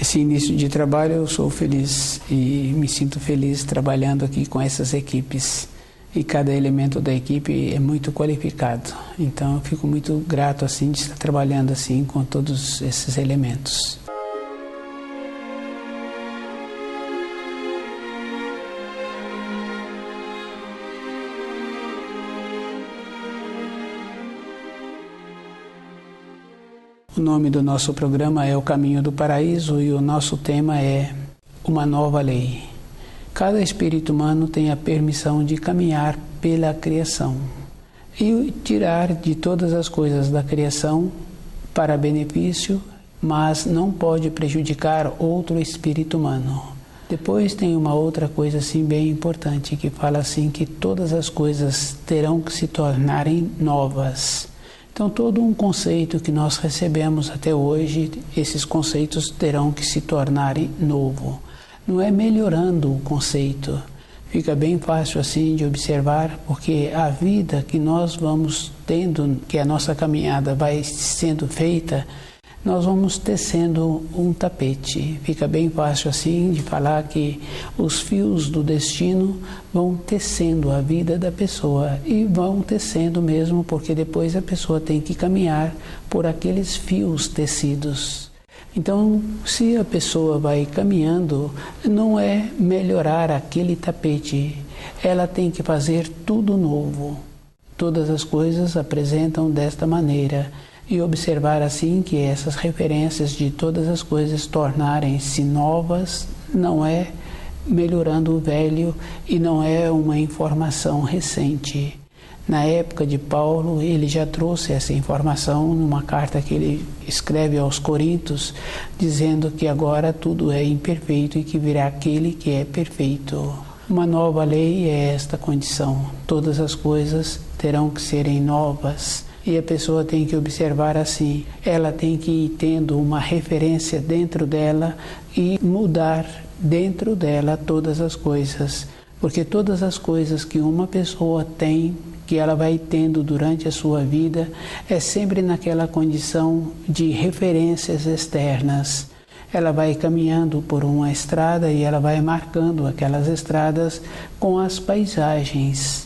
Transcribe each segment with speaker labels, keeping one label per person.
Speaker 1: Esse início de trabalho eu sou feliz e me sinto feliz trabalhando aqui com essas equipes. E cada elemento da equipe é muito qualificado. Então eu fico muito grato assim de estar trabalhando assim com todos esses elementos. O nome do nosso programa é O Caminho do Paraíso e o nosso tema é Uma Nova Lei. Cada espírito humano tem a permissão de caminhar pela criação e tirar de todas as coisas da criação para benefício, mas não pode prejudicar outro espírito humano. Depois tem uma outra coisa assim bem importante que fala assim que todas as coisas terão que se tornarem novas. Então, todo um conceito que nós recebemos até hoje, esses conceitos terão que se tornarem novo. Não é melhorando o conceito. Fica bem fácil assim de observar, porque a vida que nós vamos tendo, que a nossa caminhada vai sendo feita, nós vamos tecendo um tapete. Fica bem fácil assim de falar que os fios do destino vão tecendo a vida da pessoa e vão tecendo mesmo, porque depois a pessoa tem que caminhar por aqueles fios tecidos. Então, se a pessoa vai caminhando, não é melhorar aquele tapete, ela tem que fazer tudo novo. Todas as coisas apresentam desta maneira. E observar assim que essas referências de todas as coisas tornarem-se novas não é melhorando o velho e não é uma informação recente. Na época de Paulo, ele já trouxe essa informação numa carta que ele escreve aos Coríntios, dizendo que agora tudo é imperfeito e que virá aquele que é perfeito. Uma nova lei é esta condição. Todas as coisas terão que serem novas. E a pessoa tem que observar assim, ela tem que ir tendo uma referência dentro dela e mudar dentro dela todas as coisas. Porque todas as coisas que uma pessoa tem, que ela vai tendo durante a sua vida, é sempre naquela condição de referências externas. Ela vai caminhando por uma estrada e ela vai marcando aquelas estradas com as paisagens.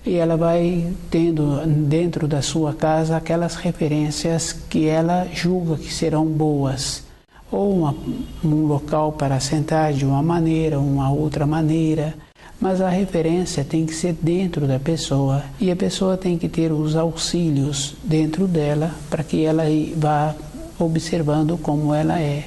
Speaker 1: E ela vai tendo dentro da sua casa aquelas referências que ela julga que serão boas. Ou um local para sentar de uma maneira, uma outra maneira. Mas a referência tem que ser dentro da pessoa. E a pessoa tem que ter os auxílios dentro dela para que ela vá observando como ela é.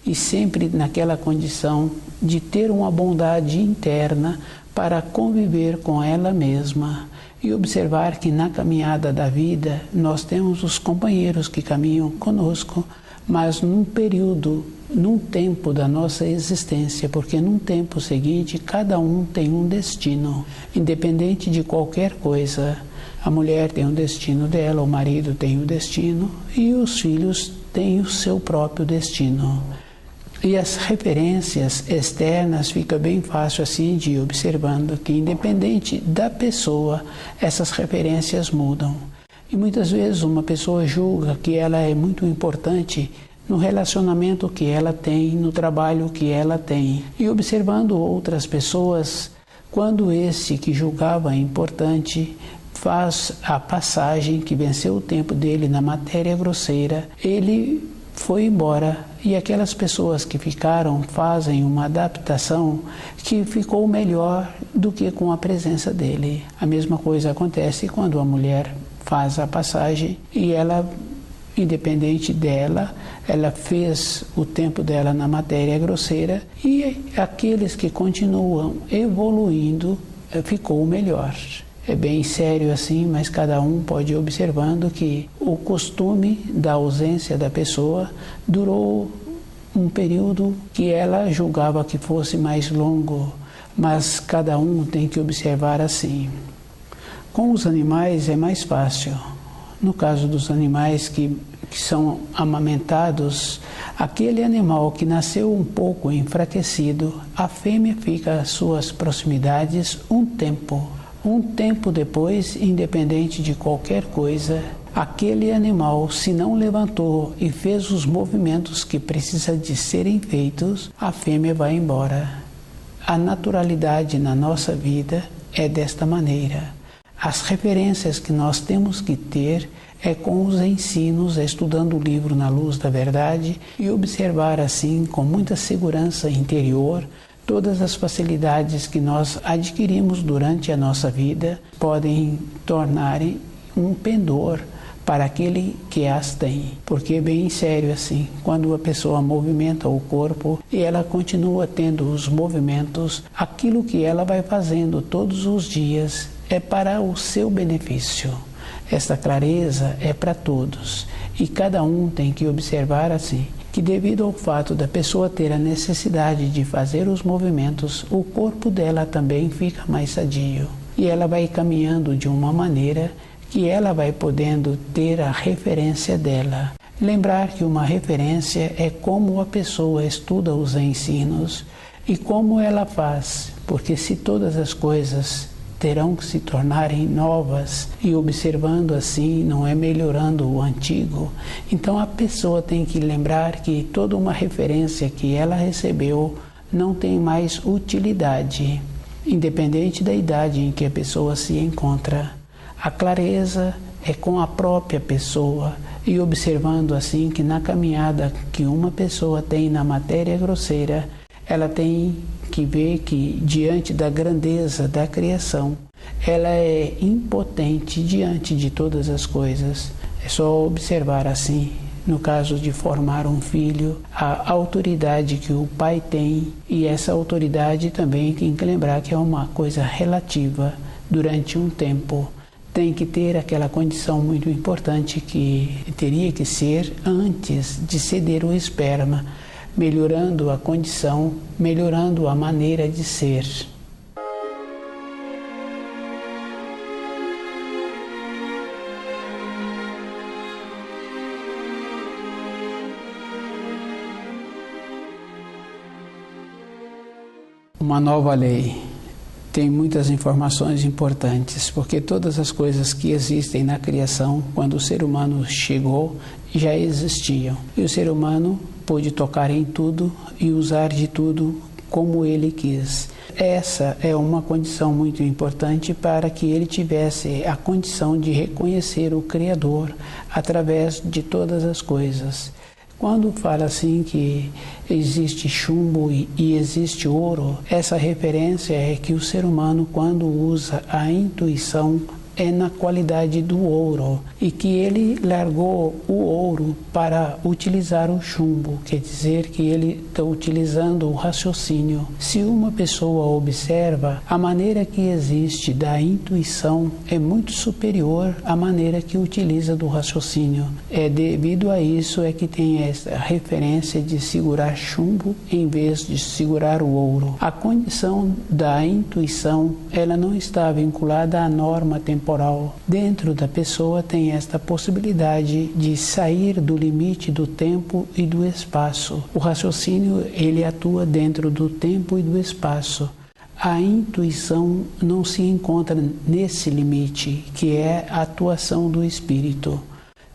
Speaker 1: E sempre naquela condição de ter uma bondade interna para conviver com ela mesma e observar que na caminhada da vida nós temos os companheiros que caminham conosco, mas num período, num tempo da nossa existência, porque num tempo seguinte cada um tem um destino, independente de qualquer coisa. A mulher tem o destino dela, o marido tem o destino e os filhos têm o seu próprio destino. E as referências externas fica bem fácil assim de ir observando que independente da pessoa, essas referências mudam. E muitas vezes uma pessoa julga que ela é muito importante no relacionamento que ela tem, no trabalho que ela tem. E observando outras pessoas, quando esse que julgava importante faz a passagem que venceu o tempo dele na matéria grosseira, ele foi embora e aquelas pessoas que ficaram fazem uma adaptação que ficou melhor do que com a presença dele. A mesma coisa acontece quando a mulher faz a passagem e ela, independente dela, ela fez o tempo dela na matéria grosseira e aqueles que continuam evoluindo ficou melhor. É bem sério assim, mas cada um pode ir observando que o costume da ausência da pessoa durou um período que ela julgava que fosse mais longo, mas cada um tem que observar assim. Com os animais é mais fácil. No caso dos animais que são amamentados, aquele animal que nasceu um pouco enfraquecido, a fêmea fica às suas proximidades um tempo. Um tempo depois, independente de qualquer coisa, aquele animal, se não levantou e fez os movimentos que precisa de serem feitos, a fêmea vai embora. A naturalidade na nossa vida é desta maneira. As referências que nós temos que ter é com os ensinos, estudando o livro Na Luz da Verdade e observar assim, com muita segurança interior, todas as facilidades que nós adquirimos durante a nossa vida podem tornar um pendor para aquele que as tem. Porque é bem sério assim, quando a pessoa movimenta o corpo e ela continua tendo os movimentos, aquilo que ela vai fazendo todos os dias é para o seu benefício. Esta clareza é para todos e cada um tem que observar assim, que devido ao fato da pessoa ter a necessidade de fazer os movimentos, o corpo dela também fica mais sadio e ela vai caminhando de uma maneira que ela vai podendo ter a referência dela. Lembrar que uma referência é como a pessoa estuda os ensinos e como ela faz, porque se todas as coisas terão que se tornarem novas e observando assim, não é melhorando o antigo. Então a pessoa tem que lembrar que toda uma referência que ela recebeu não tem mais utilidade, independente da idade em que a pessoa se encontra. A clareza é com a própria pessoa e observando assim que na caminhada que uma pessoa tem na matéria grosseira, ela tem que ver que diante da grandeza da criação, ela é impotente diante de todas as coisas. É só observar assim, no caso de formar um filho, a autoridade que o pai tem, e essa autoridade também tem que lembrar que é uma coisa relativa durante um tempo. Tem que ter aquela condição muito importante que teria que ser antes de ceder o esperma, melhorando a condição, melhorando a maneira de ser. Uma nova lei. Tem muitas informações importantes, porque todas as coisas que existem na criação, quando o ser humano chegou, já existiam. E o ser humano pôde tocar em tudo e usar de tudo como ele quis. Essa é uma condição muito importante para que ele tivesse a condição de reconhecer o Criador através de todas as coisas. Quando fala assim que existe chumbo e existe ouro, essa referência é que o ser humano, quando usa a intuição, é na qualidade do ouro, e que ele largou o ouro para utilizar o chumbo, quer dizer que ele está utilizando o raciocínio. Se uma pessoa observa, a maneira que existe da intuição é muito superior à maneira que utiliza do raciocínio. É devido a isso é que tem essa referência de segurar chumbo em vez de segurar o ouro. A condição da intuição, ela não está vinculada à norma temporal. Dentro da pessoa tem esta possibilidade de sair do limite do tempo e do espaço. O raciocínio, ele atua dentro do tempo e do espaço. A intuição não se encontra nesse limite, que é a atuação do espírito.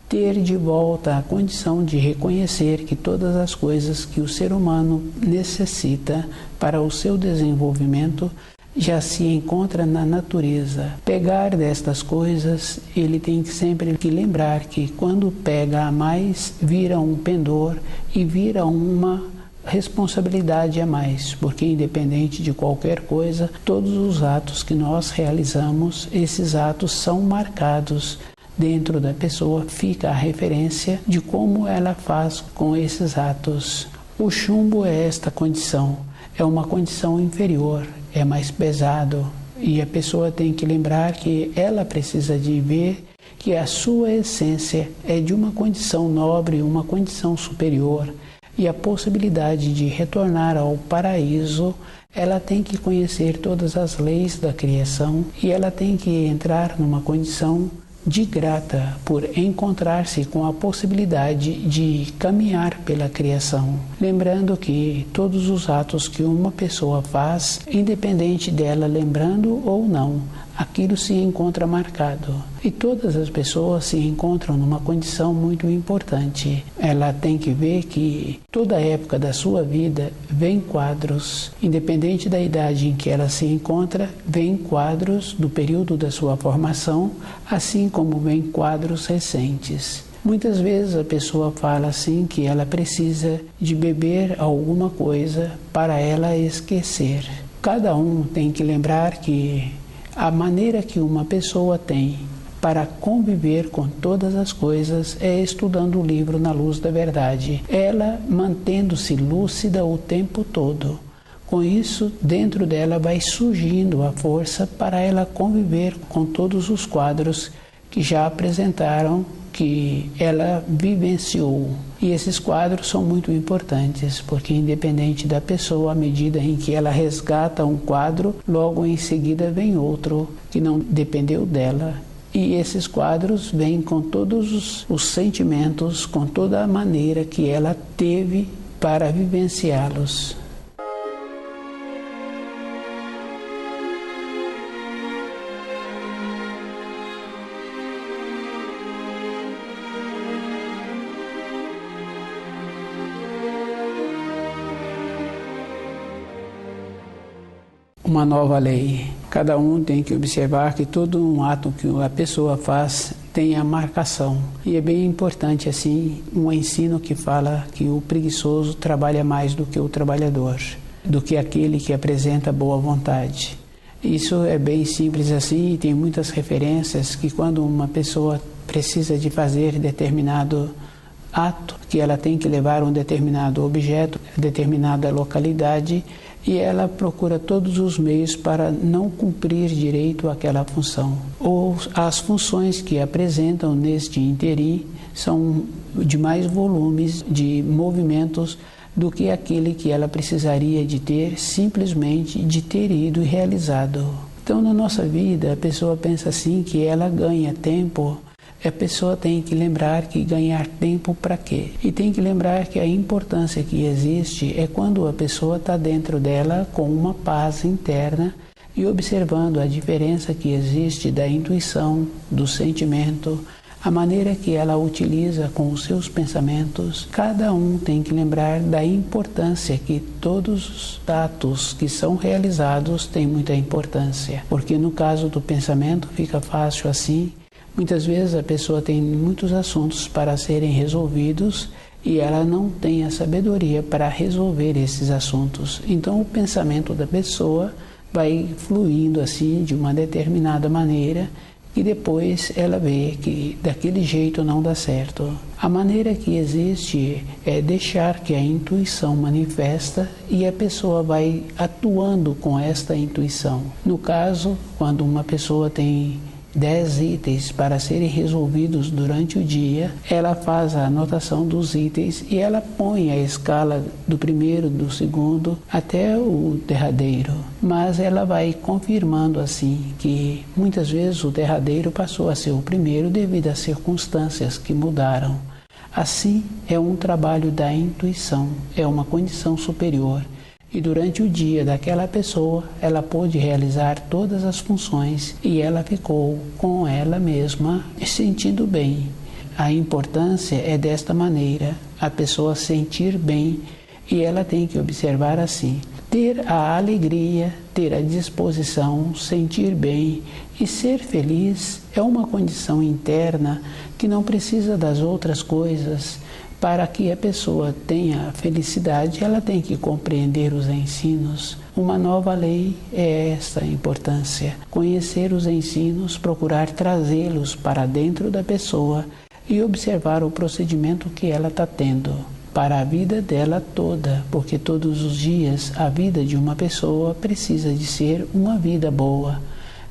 Speaker 1: Ter de volta a condição de reconhecer que todas as coisas que o ser humano necessita para o seu desenvolvimento já se encontra na natureza. Pegar destas coisas, ele tem sempre que lembrar que quando pega a mais, vira um pendor e vira uma responsabilidade a mais, porque independente de qualquer coisa, todos os atos que nós realizamos, esses atos são marcados. Dentro da pessoa fica a referência de como ela faz com esses atos. O chumbo é esta condição, é uma condição inferior, é mais pesado, e a pessoa tem que lembrar que ela precisa de ver que a sua essência é de uma condição nobre, uma condição superior, e a possibilidade de retornar ao paraíso, ela tem que conhecer todas as leis da criação e ela tem que entrar numa condição de grata por encontrar-se com a possibilidade de caminhar pela criação. Lembrando que todos os atos que uma pessoa faz, independente dela lembrando ou não, aquilo se encontra marcado. E todas as pessoas se encontram numa condição muito importante. Ela tem que ver que toda época da sua vida vem quadros, independente da idade em que ela se encontra, vem quadros do período da sua formação, assim como vem quadros recentes. Muitas vezes a pessoa fala assim que ela precisa de beber alguma coisa para ela esquecer. Cada um tem que lembrar que a maneira que uma pessoa tem para conviver com todas as coisas é estudando o livro Na Luz da Verdade, ela mantendo-se lúcida o tempo todo. Com isso, dentro dela vai surgindo a força para ela conviver com todos os quadros que já apresentaram, que ela vivenciou. E esses quadros são muito importantes, porque independente da pessoa, à medida em que ela resgata um quadro, logo em seguida vem outro que não dependeu dela. E esses quadros vêm com todos os sentimentos, com toda a maneira que ela teve para vivenciá-los. Uma nova lei. Cada um tem que observar que todo um ato que a pessoa faz tem a marcação. E é bem importante, assim, um ensino que fala que o preguiçoso trabalha mais do que o trabalhador, do que aquele que apresenta boa vontade. Isso é bem simples assim, e tem muitas referências que quando uma pessoa precisa de fazer determinado ato, que ela tem que levar um determinado objeto, determinada localidade, e ela procura todos os meios para não cumprir direito àquela função. Ou as funções que apresentam neste interim são de mais volumes de movimentos do que aquele que ela precisaria de ter, simplesmente de ter ido e realizado. Então, na nossa vida, a pessoa pensa assim que ela ganha tempo. A pessoa tem que lembrar que ganhar tempo para quê? E tem que lembrar que a importância que existe é quando a pessoa está dentro dela com uma paz interna e observando a diferença que existe da intuição, do sentimento, a maneira que ela utiliza com os seus pensamentos. Cada um tem que lembrar da importância que todos os atos que são realizados têm muita importância. Porque no caso do pensamento fica fácil assim. Muitas vezes a pessoa tem muitos assuntos para serem resolvidos e ela não tem a sabedoria para resolver esses assuntos. Então o pensamento da pessoa vai fluindo assim de uma determinada maneira e depois ela vê que daquele jeito não dá certo. A maneira que existe é deixar que a intuição manifesta e a pessoa vai atuando com esta intuição. No caso, quando uma pessoa tem 10 itens para serem resolvidos durante o dia, ela faz a anotação dos itens e ela põe a escala do primeiro, do segundo, até o derradeiro. Mas ela vai confirmando assim que muitas vezes o derradeiro passou a ser o primeiro devido às circunstâncias que mudaram. Assim, é um trabalho da intuição, é uma condição superior. E durante o dia daquela pessoa, ela pôde realizar todas as funções e ela ficou com ela mesma sentindo bem. A importância é desta maneira, a pessoa sentir bem, e ela tem que observar assim: ter a alegria, ter a disposição, sentir bem e ser feliz é uma condição interna que não precisa das outras coisas. Para que a pessoa tenha felicidade, ela tem que compreender os ensinos. Uma nova lei é esta importância: conhecer os ensinos, procurar trazê-los para dentro da pessoa e observar o procedimento que ela está tendo para a vida dela toda, porque todos os dias a vida de uma pessoa precisa de ser uma vida boa.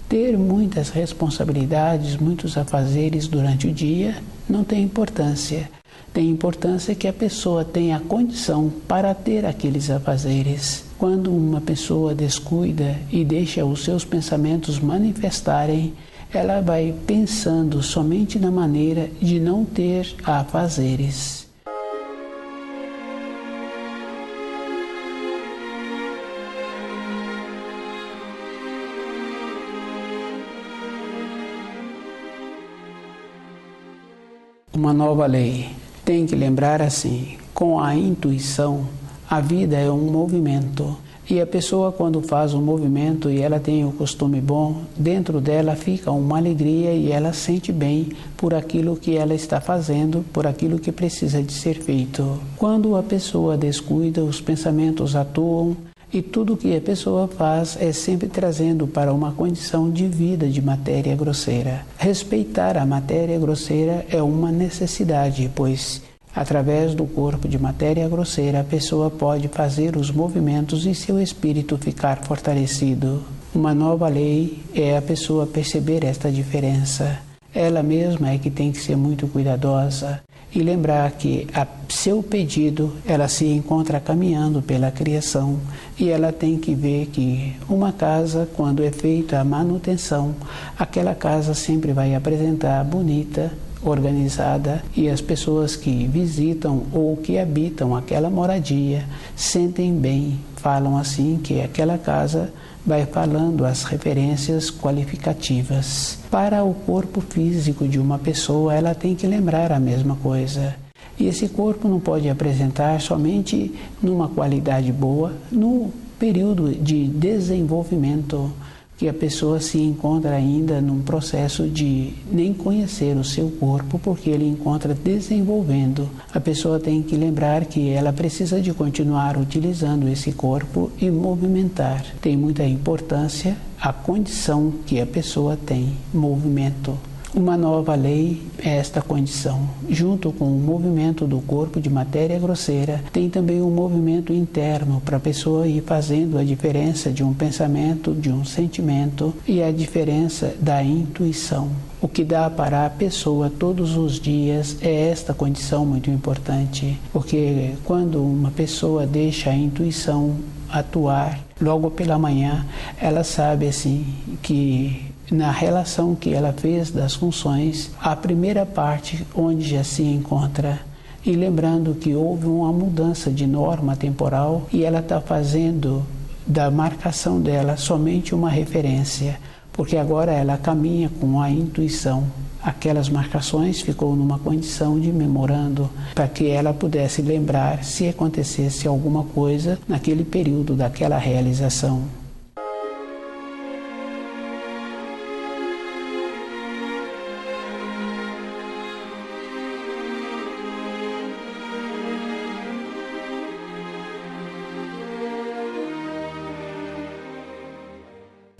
Speaker 1: Ter muitas responsabilidades, muitos afazeres durante o dia não tem importância. Tem importância que a pessoa tenha a condição para ter aqueles afazeres. Quando uma pessoa descuida e deixa os seus pensamentos manifestarem, ela vai pensando somente na maneira de não ter afazeres. Uma nova lei. Tem que lembrar assim, com a intuição, a vida é um movimento. E a pessoa, quando faz um movimento e ela tem o costume bom, dentro dela fica uma alegria e ela sente bem por aquilo que ela está fazendo, por aquilo que precisa de ser feito. Quando a pessoa descuida, os pensamentos atuam e tudo que a pessoa faz é sempre trazendo para uma condição de vida de matéria grosseira. Respeitar a matéria grosseira é uma necessidade, pois através do corpo de matéria grosseira, a pessoa pode fazer os movimentos e seu espírito ficar fortalecido. Uma nova lei é a pessoa perceber esta diferença. Ela mesma é que tem que ser muito cuidadosa e lembrar que a seu pedido ela se encontra caminhando pela criação e ela tem que ver que uma casa, quando é feita a manutenção, aquela casa sempre vai apresentar bonita, organizada, e as pessoas que visitam ou que habitam aquela moradia sentem bem, falam assim que aquela casa vai falando as referências qualificativas. Para o corpo físico de uma pessoa, ela tem que lembrar a mesma coisa. E esse corpo não pode apresentar somente numa qualidade boa, no período de desenvolvimento, que a pessoa se encontra ainda num processo de nem conhecer o seu corpo, porque ele encontra desenvolvendo. A pessoa tem que lembrar que ela precisa de continuar utilizando esse corpo e movimentar. Tem muita importância a condição que a pessoa tem, movimento. Uma nova lei é esta condição. Junto com o movimento do corpo de matéria grosseira, tem também um movimento interno para a pessoa ir fazendo a diferença de um pensamento, de um sentimento e a diferença da intuição. O que dá para a pessoa todos os dias é esta condição muito importante, porque quando uma pessoa deixa a intuição atuar, logo pela manhã, ela sabe assim que na relação que ela fez das funções, a primeira parte onde já se encontra, e lembrando que houve uma mudança de norma temporal e ela está fazendo da marcação dela somente uma referência, porque agora ela caminha com a intuição. Aquelas marcações ficou numa condição de memorando para que ela pudesse lembrar se acontecesse alguma coisa naquele período daquela realização.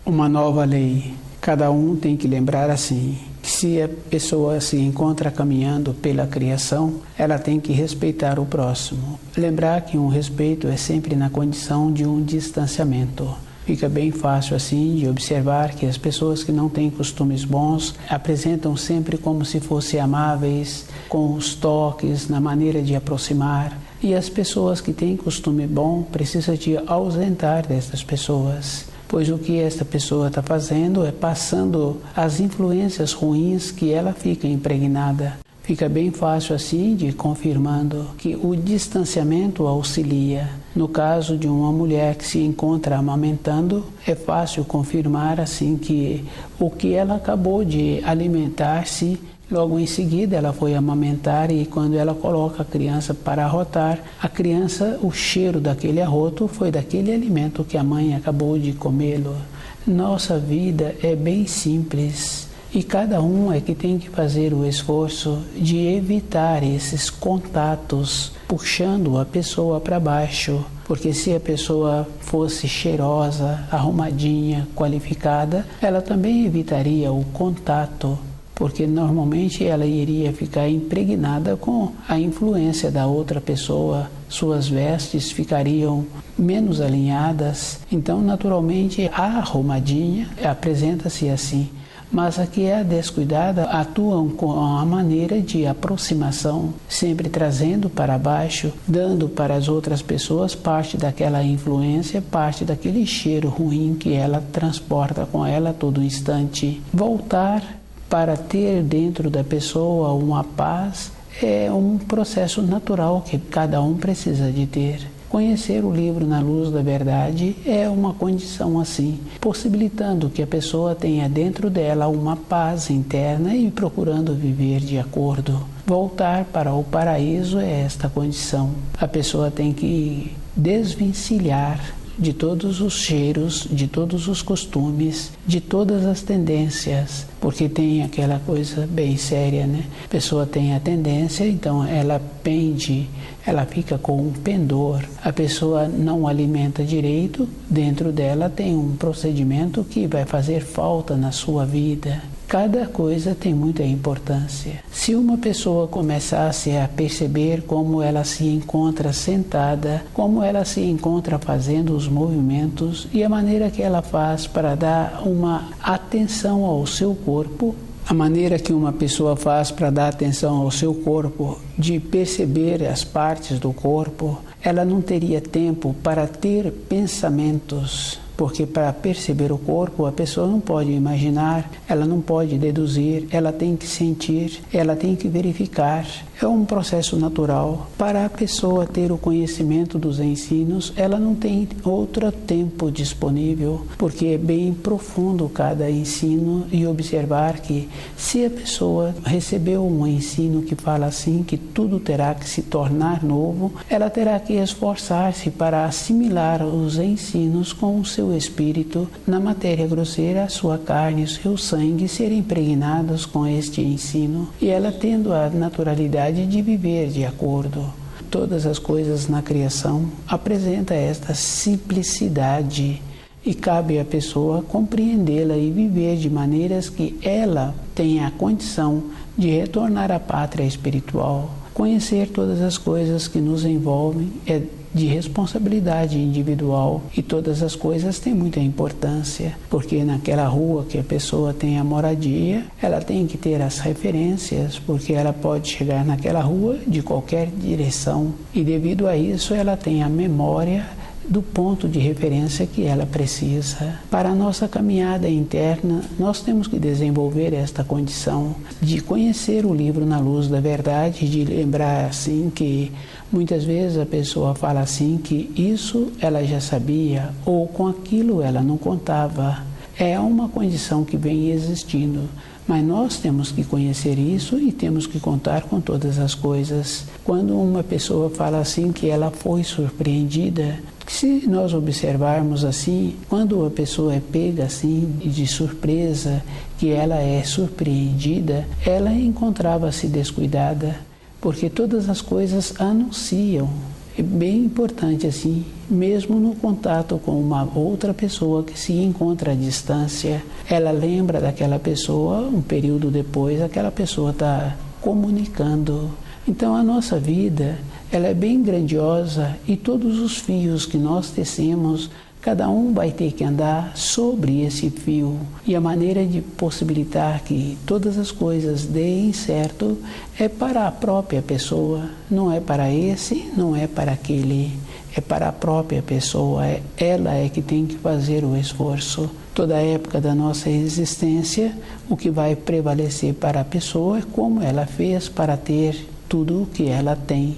Speaker 1: Uma nova lei. Cada um tem que lembrar assim, que se a pessoa se encontra caminhando pela criação, ela tem que respeitar o próximo. Lembrar que um respeito é sempre na condição de um distanciamento. Fica bem fácil assim de observar que as pessoas que não têm costumes bons apresentam sempre como se fossem amáveis, com os toques, na maneira de aproximar. E as pessoas que têm costume bom precisam de ausentar dessas pessoas. Pois o que esta pessoa está fazendo é passando as influências ruins que ela fica impregnada. Fica bem fácil assim de ir confirmando que o distanciamento auxilia. No caso de uma mulher que se encontra amamentando, é fácil confirmar assim que o que ela acabou de alimentar-se, logo em seguida ela foi amamentar e quando ela coloca a criança para arrotar, a criança, o cheiro daquele arroto foi daquele alimento que a mãe acabou de comê-lo. Nossa vida é bem simples e cada um é que tem que fazer o esforço de evitar esses contatos, puxando a pessoa para baixo. Porque se a pessoa fosse cheirosa, arrumadinha, qualificada, ela também evitaria o contato, porque normalmente ela iria ficar impregnada com a influência da outra pessoa, suas vestes ficariam menos alinhadas, então naturalmente a arrumadinha apresenta-se assim. Mas a que é descuidada atuam com a maneira de aproximação, sempre trazendo para baixo, dando para as outras pessoas parte daquela influência, parte daquele cheiro ruim que ela transporta com ela a todo instante. Voltar para ter dentro da pessoa uma paz é um processo natural que cada um precisa de ter. Conhecer o livro na luz da verdade é uma condição assim, possibilitando que a pessoa tenha dentro dela uma paz interna e procurando viver de acordo. Voltar para o paraíso é esta condição. A pessoa tem que desvencilhar de todos os cheiros, de todos os costumes, de todas as tendências, porque tem aquela coisa bem séria, né? A pessoa tem a tendência, então ela pende, ela fica com um pendor, a pessoa não alimenta direito, dentro dela tem um procedimento que vai fazer falta na sua vida. Cada coisa tem muita importância. Se uma pessoa começasse a perceber como ela se encontra sentada, como ela se encontra fazendo os movimentos e a maneira que ela faz para dar uma atenção ao seu corpo, a maneira que uma pessoa faz para dar atenção ao seu corpo, de perceber as partes do corpo, ela não teria tempo para ter pensamentos. Porque para perceber o corpo, a pessoa não pode imaginar, ela não pode deduzir, ela tem que sentir, ela tem que verificar. É um processo natural. Para a pessoa ter o conhecimento dos ensinos, ela não tem outro tempo disponível, porque é bem profundo cada ensino, e observar que se a pessoa recebeu um ensino que fala assim, que tudo terá que se tornar novo, ela terá que esforçar-se para assimilar os ensinos com o seu espírito na matéria grosseira, a sua carne e o seu sangue serem impregnados com este ensino, e ela tendo a naturalidade de viver de acordo. Todas as coisas na criação apresentam esta simplicidade e cabe à pessoa compreendê-la e viver de maneiras que ela tenha a condição de retornar à pátria espiritual. Conhecer todas as coisas que nos envolvem é de responsabilidade individual, e todas as coisas têm muita importância, porque naquela rua que a pessoa tem a moradia, ela tem que ter as referências, porque ela pode chegar naquela rua de qualquer direção, e devido a isso ela tem a memória do ponto de referência que ela precisa. Para a nossa caminhada interna, nós temos que desenvolver esta condição de conhecer o livro Na Luz da Verdade, de lembrar assim que muitas vezes a pessoa fala assim que isso ela já sabia, ou com aquilo ela não contava. É uma condição que vem existindo, mas nós temos que conhecer isso e temos que contar com todas as coisas. Quando uma pessoa fala assim que ela foi surpreendida, se nós observarmos assim, quando a pessoa é pega assim de surpresa, que ela é surpreendida, ela encontrava-se descuidada, porque todas as coisas anunciam. É bem importante assim, mesmo no contato com uma outra pessoa que se encontra à distância, ela lembra daquela pessoa, um período depois, aquela pessoa está comunicando. Então a nossa vida, ela é bem grandiosa, e todos os fios que nós tecemos, cada um vai ter que andar sobre esse fio. E a maneira de possibilitar que todas as coisas deem certo é para a própria pessoa. Não é para esse, não é para aquele. É para a própria pessoa. Ela é que tem que fazer o esforço. Toda a época da nossa existência, o que vai prevalecer para a pessoa é como ela fez para ter tudo o que ela tem.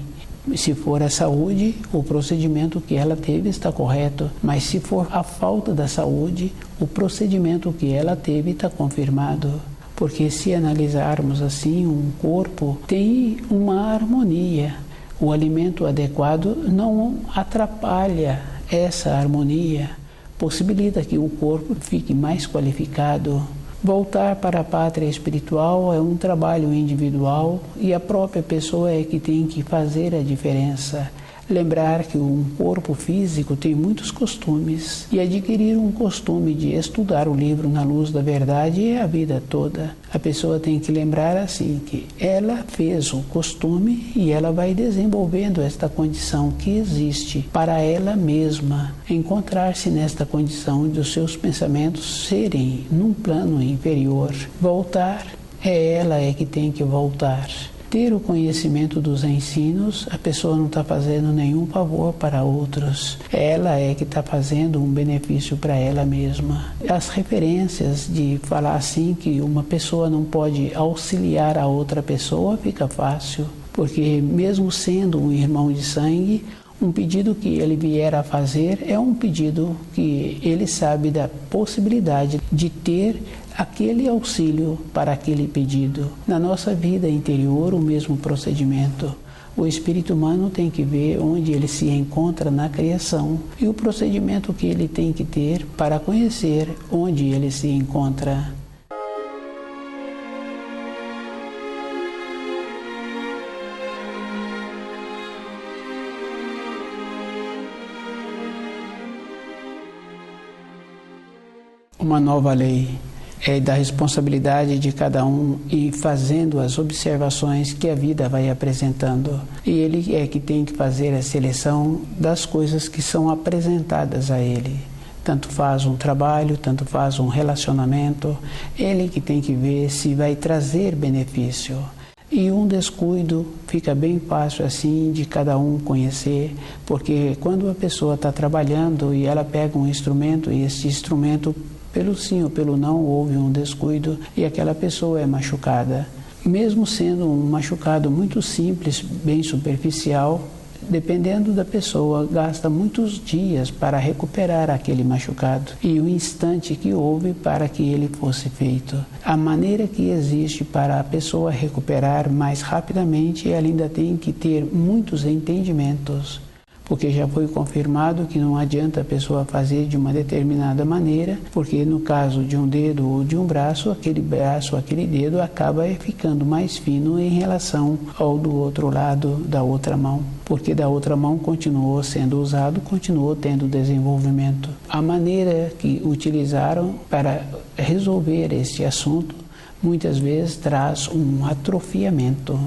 Speaker 1: Se for a saúde, o procedimento que ela teve está correto, mas se for a falta da saúde, o procedimento que ela teve está confirmado. Porque se analisarmos assim, um corpo tem uma harmonia. O alimento adequado não atrapalha essa harmonia, possibilita que o corpo fique mais qualificado. Voltar para a pátria espiritual é um trabalho individual, e a própria pessoa é que tem que fazer a diferença. Lembrar que um corpo físico tem muitos costumes, e adquirir um costume de estudar o livro Na Luz da Verdade é a vida toda. A pessoa tem que lembrar assim que ela fez o costume e ela vai desenvolvendo esta condição que existe para ela mesma, encontrar-se nesta condição de os seus pensamentos serem num plano inferior. Voltar, ela é que tem que voltar. Ter o conhecimento dos ensinos, a pessoa não está fazendo nenhum favor para outros. Ela é que está fazendo um benefício para ela mesma. As referências de falar assim que uma pessoa não pode auxiliar a outra pessoa fica fácil, porque mesmo sendo um irmão de sangue, Um pedido que ele vier a fazer é um pedido que ele sabe da possibilidade de ter aquele auxílio para aquele pedido. Na nossa vida interior, o mesmo procedimento. O espírito humano tem que ver onde ele se encontra na criação e o procedimento que ele tem que ter para conhecer onde ele se encontra. Uma nova lei é da responsabilidade de cada um e fazendo as observações que a vida vai apresentando. E ele é que tem que fazer a seleção das coisas que são apresentadas a ele. Tanto faz um trabalho, tanto faz um relacionamento, ele que tem que ver se vai trazer benefício. E um descuido fica bem fácil assim de cada um conhecer, porque quando a pessoa está trabalhando e ela pega um instrumento e esse instrumento pelo sim ou pelo não houve um descuido e aquela pessoa é machucada. Mesmo sendo um machucado muito simples, bem superficial, dependendo da pessoa, gasta muitos dias para recuperar aquele machucado e o instante que houve para que ele fosse feito. A maneira que existe para a pessoa recuperar mais rapidamente, ela ainda tem que ter muitos entendimentos. Porque já foi confirmado que não adianta a pessoa fazer de uma determinada maneira, porque no caso de um dedo ou de um braço, aquele dedo acaba ficando mais fino em relação ao do outro lado da outra mão, porque da outra mão continuou sendo usado, continuou tendo desenvolvimento. A maneira que utilizaram para resolver este assunto muitas vezes traz um atrofiamento.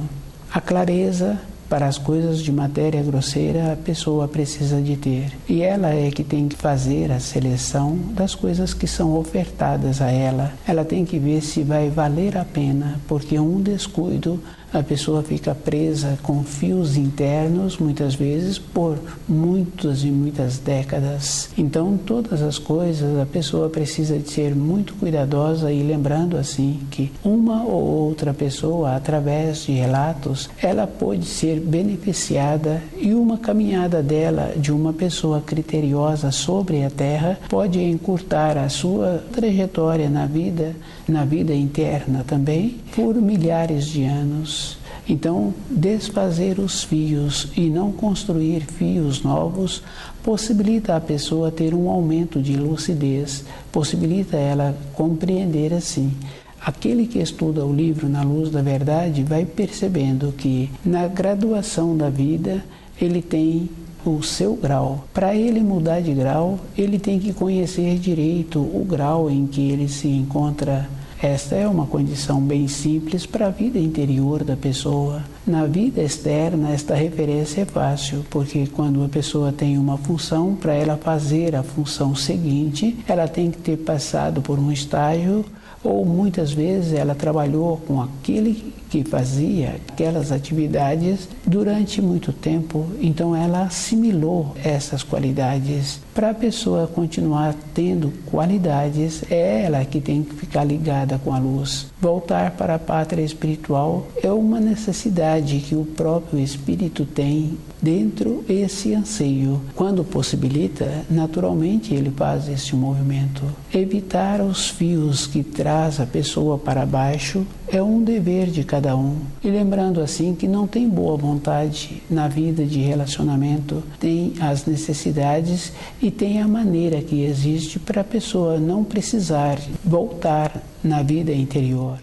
Speaker 1: A clareza para as coisas de matéria grosseira a pessoa precisa de ter. E ela é que tem que fazer a seleção das coisas que são ofertadas a ela. Ela tem que ver se vai valer a pena, porque um descuido a pessoa fica presa com fios internos, muitas vezes, por muitas e muitas décadas. Então, todas as coisas, a pessoa precisa de ser muito cuidadosa e lembrando, assim, que uma ou outra pessoa, através de relatos, ela pode ser beneficiada e uma caminhada dela, de uma pessoa criteriosa sobre a Terra, pode encurtar a sua trajetória na vida interna também, por milhares de anos. Então, desfazer os fios e não construir fios novos possibilita a pessoa ter um aumento de lucidez, possibilita ela compreender assim. Aquele que estuda o livro Na Luz da Verdade vai percebendo que na graduação da vida ele tem o seu grau. Para ele mudar de grau, ele tem que conhecer direito o grau em que ele se encontra. Esta é uma condição bem simples para a vida interior da pessoa. Na vida externa, esta referência é fácil, porque quando a pessoa tem uma função, para ela fazer a função seguinte, ela tem que ter passado por um estágio, ou muitas vezes ela trabalhou com aquele que fazia aquelas atividades durante muito tempo, então ela assimilou essas qualidades. Para a pessoa continuar tendo qualidades, é ela que tem que ficar ligada com a luz. Voltar para a pátria espiritual é uma necessidade que o próprio espírito tem dentro desse anseio. Quando possibilita, naturalmente ele faz esse movimento. Evitar os fios que traz a pessoa para baixo é um dever de cada um. E lembrando assim que não tem boa vontade na vida de relacionamento, tem as necessidades e tem a maneira que existe para a pessoa não precisar voltar na vida interior.